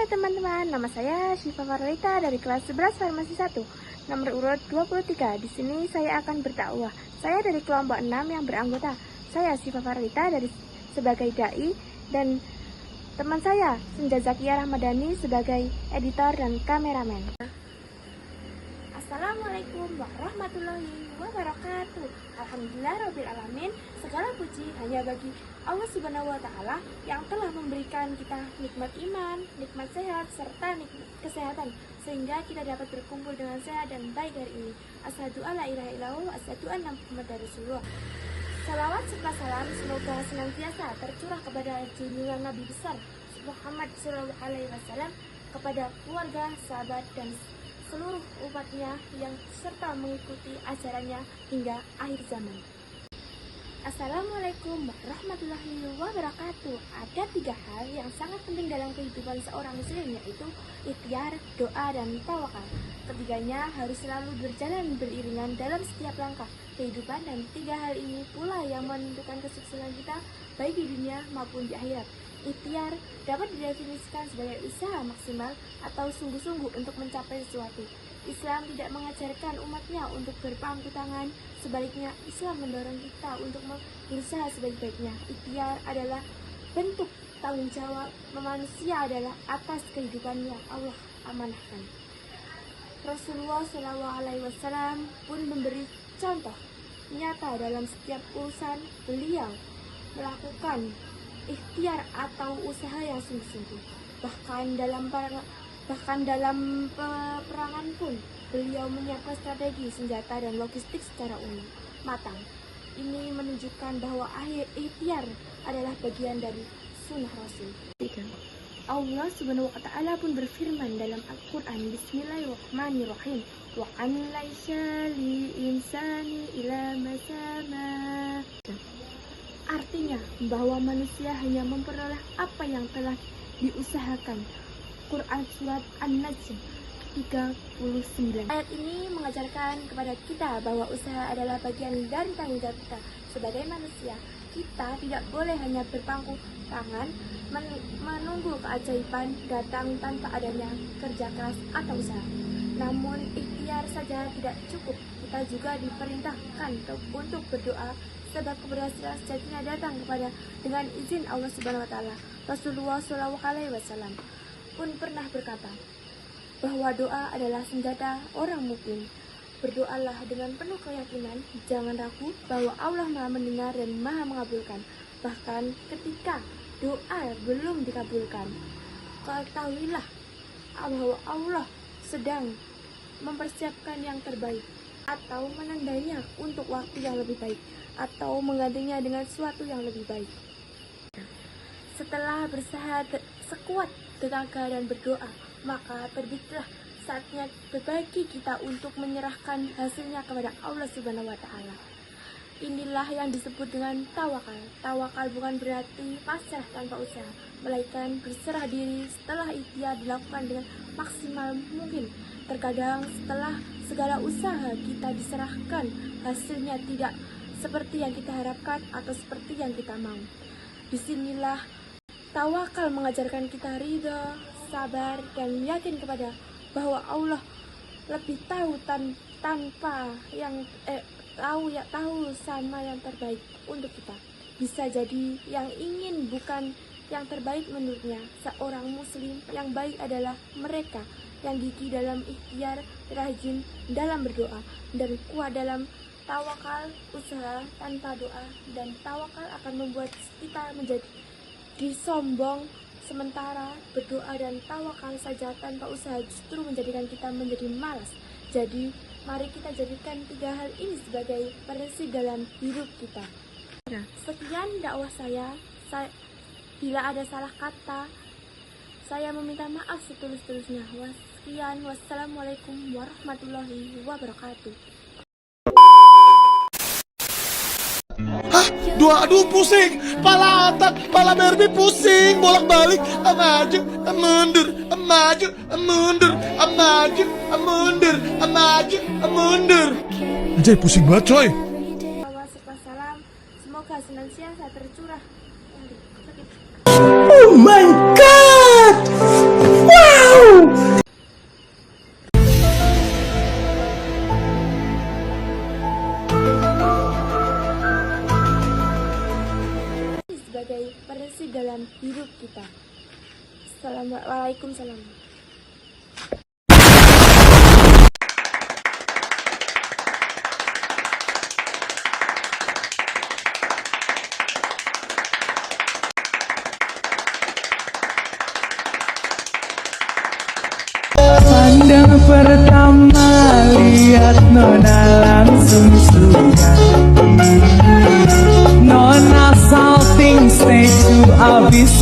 Hai teman-teman, nama saya Syifa Farlita dari kelas 11 Farmasi 1, nomor urut 23. Di sini saya akan berdakwah. Saya dari kelompok 6 yang beranggota. Saya Syifa Farlita dari sebagai dai dan teman saya Senja Zakia Rahmadani sebagai editor dan kameramen. Assalamualaikum warahmatullahi wabarakatuh. Alhamdulillah alamin. Segala puji hanya bagi Allah Subhanahu wa Ta'ala yang telah memberikan kita nikmat iman, nikmat sehat, serta nikmat kesehatan, sehingga kita dapat berkumpul dengan sehat dan baik hari ini. Asyhadu alla ilaha illallah wa asyhadu anna Muhammadar Rasulullah. Salawat serta salam semoga senantiasa tercurah kepada junjungan Nabi besar Muhammad SAW, kepada keluarga, sahabat, dan seluruh umatnya yang serta mengikuti ajarannya hingga akhir zaman. Assalamualaikum warahmatullahi wabarakatuh. Ada 3 hal yang sangat penting dalam kehidupan seorang muslim, yaitu ikhtiar, doa, dan tawakal. Ketiganya harus selalu berjalan beriringan dalam setiap langkah kehidupan, dan 3 hal ini pula yang menentukan kesuksesan kita baik di dunia maupun di akhirat. Ikhtiar dapat didefinisikan sebagai usaha maksimal atau sungguh-sungguh untuk mencapai sesuatu. Islam tidak mengajarkan umatnya untuk berpangku tangan, sebaliknya Islam mendorong kita untuk berusaha sebaik-baiknya. Ikhtiar adalah bentuk tanggung jawab manusia adalah atas kehidupannya Allah amanahkan. Rasulullah SAW pun memberi contoh nyata dalam setiap urusan. Beliau melakukan ikhtiar atau usaha yang sungguh-sungguh. Bahkan dalam peperangan pun beliau menyiapkan strategi, senjata, dan logistik secara matang. Ini menunjukkan bahwa ikhtiar adalah bagian dari sunnah Rasul. Allah Subhanahu wa Ta'ala pun berfirman dalam Al-Quran, Bismillahirrahmanirrahim, wa an laisa li insani ila masama. Artinya bahwa manusia hanya memperoleh apa yang telah diusahakan. Quran Surat An-Najm 39. Ayat ini mengajarkan kepada kita bahwa usaha adalah bagian dari tanggung jawab kita sebagai manusia. Kita tidak boleh hanya berpangku tangan menunggu keajaiban datang tanpa adanya kerja keras atau usaha. Namun ikhtiar saja tidak cukup. Kita juga diperintahkan untuk berdoa, sebab keberhasilan sejatinya datang dengan izin Allah Subhanahu wa Ta'ala. Rasulullah SAW pun pernah berkata bahwa doa adalah senjata orang mukmin. Berdoalah dengan penuh keyakinan, jangan ragu bahwa Allah Maha mendengar dan Maha mengabulkan. Bahkan ketika doa belum dikabulkan, ketahuilah bahwa Allah sedang mempersiapkan yang terbaik, atau menandainya untuk waktu yang lebih baik, atau menggantinya dengan sesuatu yang lebih baik. Setelah berusaha sekuat tenaga dan berdoa, maka terbitlah saatnya bagi kita untuk menyerahkan hasilnya kepada Allah Subhanahu wa Ta'ala. Inilah yang disebut dengan tawakal. Tawakal bukan berarti pasrah tanpa usaha, melainkan berserah diri setelah ikhtiar dilakukan dengan maksimal mungkin. Terkadang setelah segala usaha kita diserahkan, hasilnya tidak seperti yang kita harapkan atau seperti yang kita mau. Disinilah tawakal mengajarkan kita ridha, sabar, dan yakin kepada bahwa Allah lebih tahu tanpa yang tahu sama yang terbaik untuk kita. Bisa jadi yang ingin bukan yang terbaik menurutnya. Seorang muslim yang baik adalah mereka yang gigih dalam ikhtiar, rajin dalam berdoa, dan kuat dalam tawakal. Usaha tanpa doa dan tawakal akan membuat kita menjadi disombong, sementara berdoa dan tawakal saja tanpa usaha justru menjadikan kita menjadi malas. Jadi mari kita jadikan 3 hal ini sebagai prinsip dalam hidup kita. Sekian dakwah saya. Bila ada salah kata, saya meminta maaf setulus-tulusnya. Sekian, wassalamualaikum warahmatullahi wabarakatuh. Hah? Aduh pusing, pala otak, pala Barbie pusing, bolak-balik, maju, mundur, maju, mundur, maju, mundur, maju, mundur. Anjay pusing banget coy. Salam, semoga senantiasa tercurah. Oh my God! pertama lihat Nona langsung suka. Nona salting stage to abis